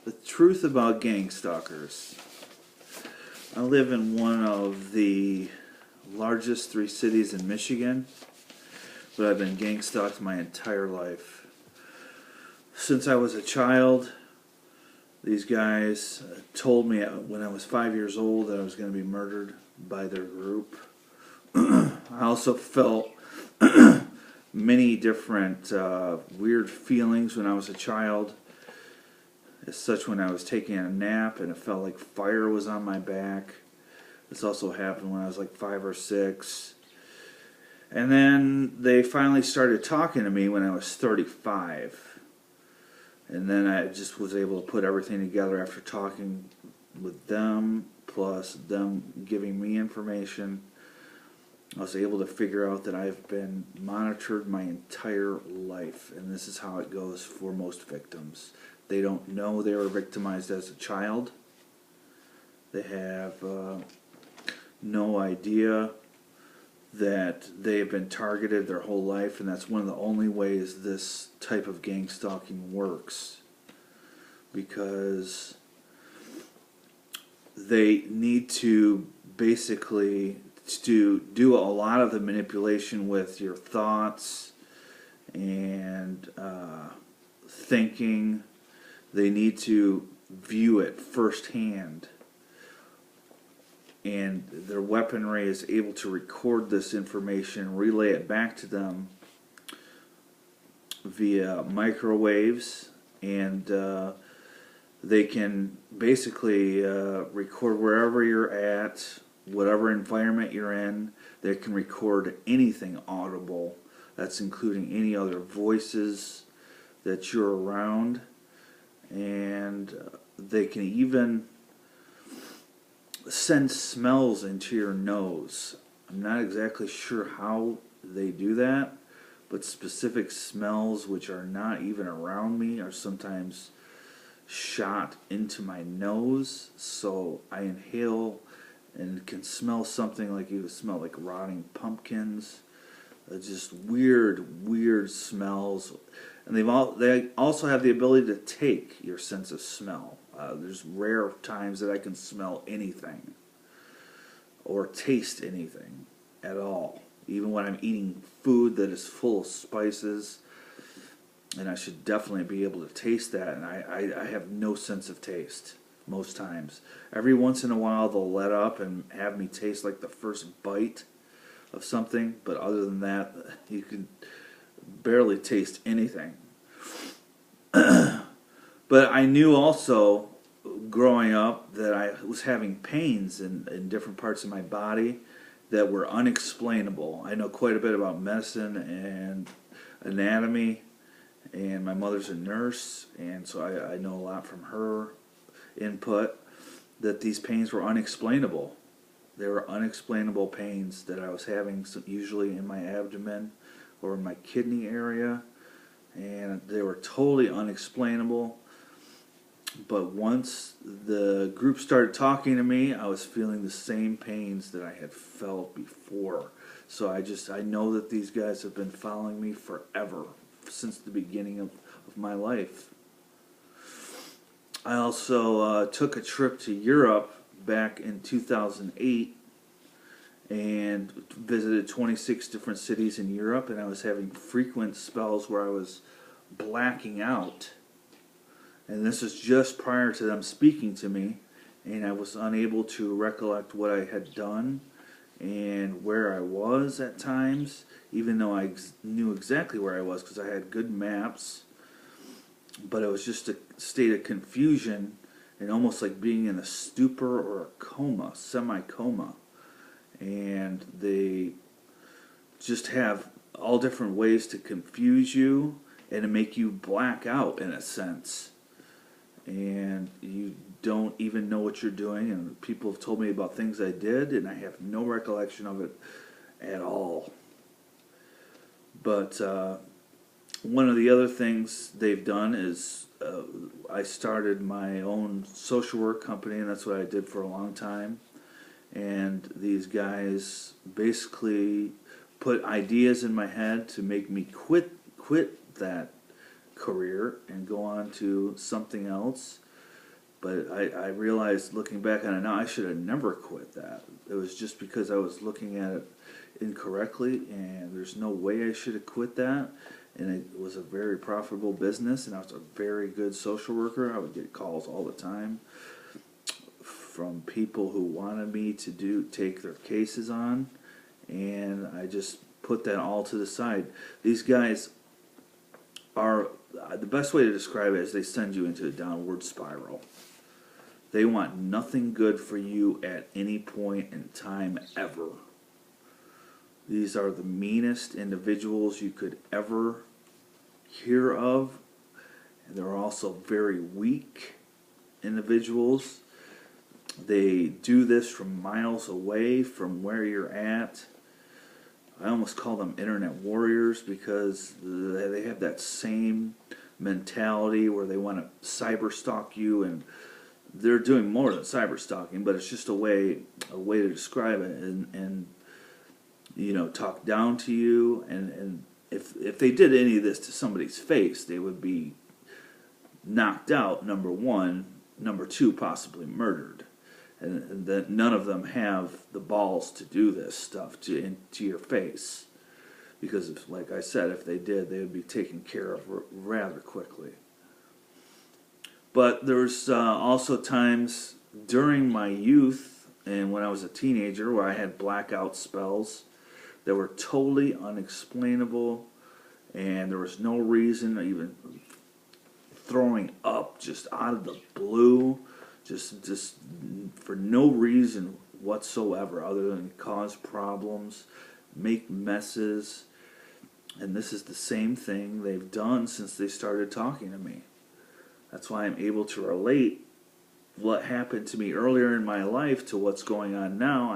The truth about gang stalkers. I live in one of the largest 3 cities in Michigan, but I've been gang stalked my entire life. Since I was a child, these guys told me when I was 5 years old that I was going to be murdered by their group. I also felt many different weird feelings when I was a child. As such, when I was taking a nap and it felt like fire was on my back. This also happened when I was like 5 or 6. And then they finally started talking to me when I was 35. And then I just was able to put everything together after talking with them, plus them giving me information. I was able to figure out that I've been monitored my entire life, and this is how it goes for most victims. They don't know they were victimized as a child. They have no idea that they have been targeted their whole life, and that's one of the only ways this type of gang stalking works, because they need to basically do a lot of the manipulation with your thoughts and thinking. They need to view it firsthand, and their weaponry is able to record this information, relay it back to them via microwaves, and they can basically record wherever you're at, whatever environment you're in. They can record anything audible. That's including any other voices that you're around. And they can even send smells into your nose. I'm not exactly sure how they do that, but specific smells which are not even around me are sometimes shot into my nose, so I inhale and can smell something like you would smell like rotting pumpkins. Just weird smells. And they also have the ability to take your sense of smell. There's rare times that I can smell anything or taste anything at all, even when I'm eating food that is full of spices. And I should definitely be able to taste that, and I have no sense of taste most times. Every once in a while they'll let up and have me taste like the first bite of something, but other than that, you can barely taste anything. But I knew also growing up that I was having pains in different parts of my body that were unexplainable. I know quite a bit about medicine and anatomy, and my mother's a nurse, and so I know a lot from her input, that these pains were unexplainable. They were unexplainable pains that I was having, usually in my abdomen or in my kidney area, and they were totally unexplainable. But once the group started talking to me, I was feeling the same pains that I had felt before. So I know that these guys have been following me forever, since the beginning of my life. I also took a trip to Europe back in 2008 and visited 26 different cities in Europe, and I was having frequent spells where I was blacking out. And this is just prior to them speaking to me, and I was unable to recollect what I had done and where I was at times, even though I knew exactly where I was because I had good maps. But it was just a state of confusion and almost like being in a stupor or a coma, semi-coma. And they just have all different ways to confuse you and to make you black out in a sense. And you don't even know what you're doing, and people have told me about things I did, and I have no recollection of it at all. But one of the other things they've done is I started my own social work company, and that's what I did for a long time. And these guys basically put ideas in my head to make me quit that career and go on to something else. But I realized looking back on it now, I should have never quit that. It was just because I was looking at it incorrectly, and there's no way I should have quit that. And it was a very profitable business, and I was a very good social worker. I would get calls all the time from people who wanted me to take their cases on, and I just put that all to the side. These guys are, the best way to describe it is they send you into a downward spiral. They want nothing good for you at any point in time ever. These are the meanest individuals you could ever hear of. And they're also very weak individuals. They do this from miles away from where you're at. I almost call them internet warriors because they have that same mentality where they want to cyber stalk you, and they're doing more than cyber stalking, but it's just a way to describe it, and talk down to you, and if they did any of this to somebody's face, they would be knocked out, number one, number two, possibly murdered. And that none of them have the balls to do this stuff to your face, because like I said, if they did, they would be taken care of rather quickly. But there's also times during my youth and when I was a teenager where I had blackout spells that were totally unexplainable, and there was no reason, even throwing up just out of the blue. Just for no reason whatsoever other than cause problems, make messes. And this is the same thing they've done since they started talking to me. That's why I'm able to relate what happened to me earlier in my life to what's going on now.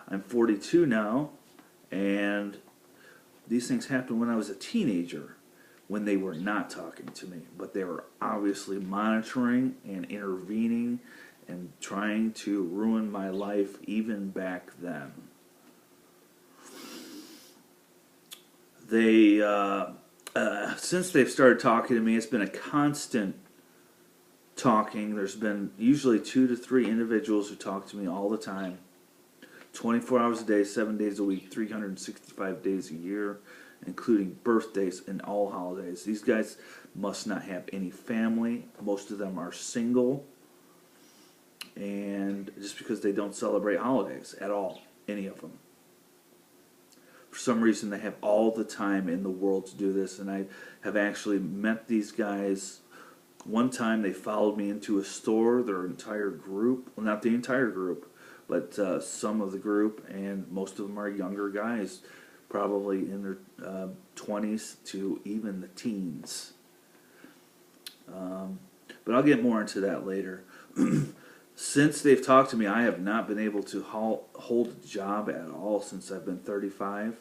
I'm 42 now, and these things happened when I was a teenager, when they were not talking to me, but they were obviously monitoring and intervening and trying to ruin my life even back then. They, since they've started talking to me, it's been a constant talking. There's been usually 2 to 3 individuals who talk to me all the time, 24 hours a day, 7 days a week, 365 days a year, including birthdays and all holidays. These guys must not have any family. Most of them are single, and just because they don't celebrate holidays at all, any of them. For some reason, they have all the time in the world to do this, and I have actually met these guys. One time they followed me into a store, their entire group, well, not the entire group, but some of the group, and most of them are younger guys, probably in their 20s to even the teens. But I'll get more into that later. Since they've talked to me, I have not been able to hold a job at all since I've been 35.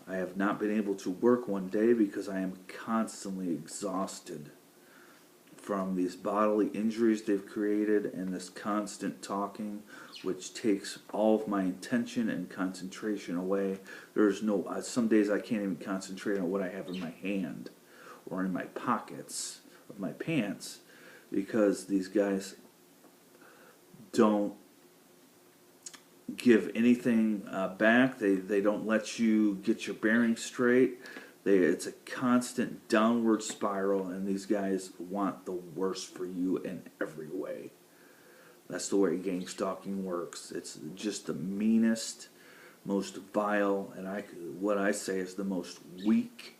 I have not been able to work one day because I am constantly exhausted from these bodily injuries they've created and this constant talking, which takes all of my attention and concentration away. There's no, some days I can't even concentrate on what I have in my hand or in my pockets of my pants, because these guys don't give anything back. They don't let you get your bearings straight. It's a constant downward spiral, and these guys want the worst for you in every way. That's the way gangstalking works. It's just the meanest, most vile, and what I say is the most weak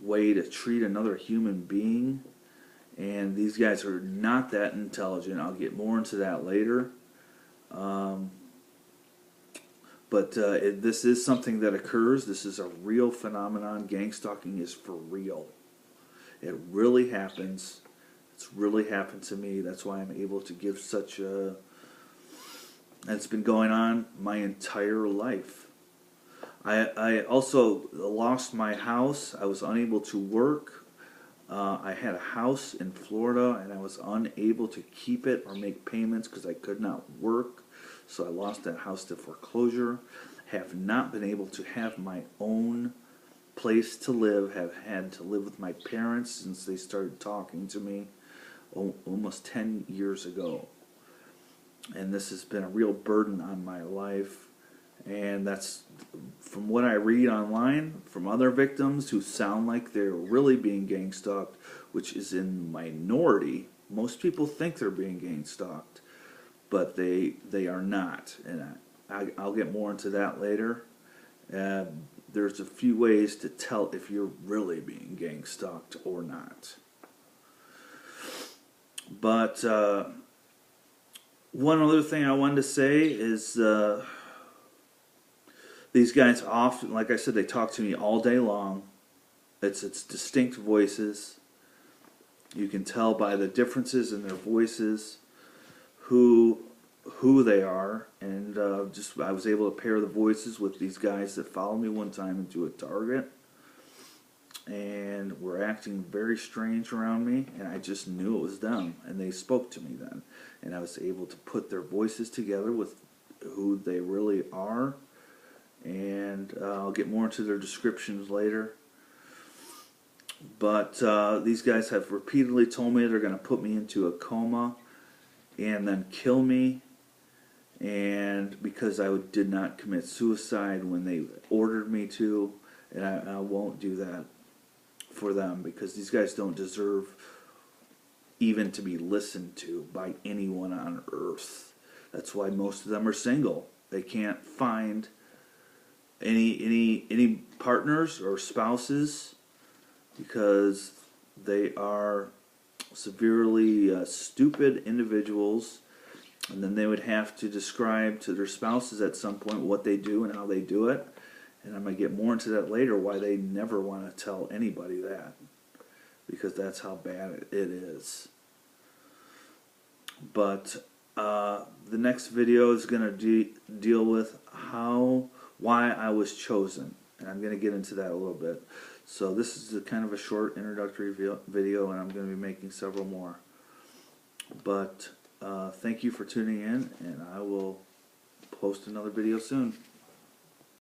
way to treat another human being. And these guys are not that intelligent. I'll get more into that later. But this is something that occurs. This is a real phenomenon. Gangstalking is for real. It really happens. It's really happened to me. That's why I'm able to give such a... And it's been going on my entire life. I also lost my house. I was unable to work. I had a house in Florida, and I was unable to keep it or make payments because I could not work. So I lost that house to foreclosure. Have not been able to have my own place to live. Have had to live with my parents since they started talking to me. almost 10 years ago. And this has been a real burden on my life. And that's from what I read online from other victims who sound like they're really being gang stalked, which is in minority. Most people think they're being gang stalked, but they are not. And I'll get more into that later. There's a few ways to tell if you're really being gang stalked or not. But one other thing I wanted to say is these guys often, like I said, they talk to me all day long. It's distinct voices. You can tell by the differences in their voices who they are, and just I was able to pair the voices with these guys that followed me one time into a Target, and were acting very strange around me, and I just knew it was them, and they spoke to me then, and I was able to put their voices together with who they really are, and I'll get more into their descriptions later. But these guys have repeatedly told me they're going to put me into a coma and then kill me, and because I did not commit suicide when they ordered me to, and I won't do that for them, because these guys don't deserve even to be listened to by anyone on earth. That's why most of them are single. They can't find any partners or spouses because they are severely stupid individuals, and then they would have to describe to their spouses at some point what they do and how they do it, and I'm going to get more into that later, why they never want to tell anybody that, because that's how bad it is. But the next video is going to deal with why I was chosen, and I'm going to get into that a little bit. So this is a kind of a short introductory video, and I'm going to be making several more. But thank you for tuning in, and I will post another video soon.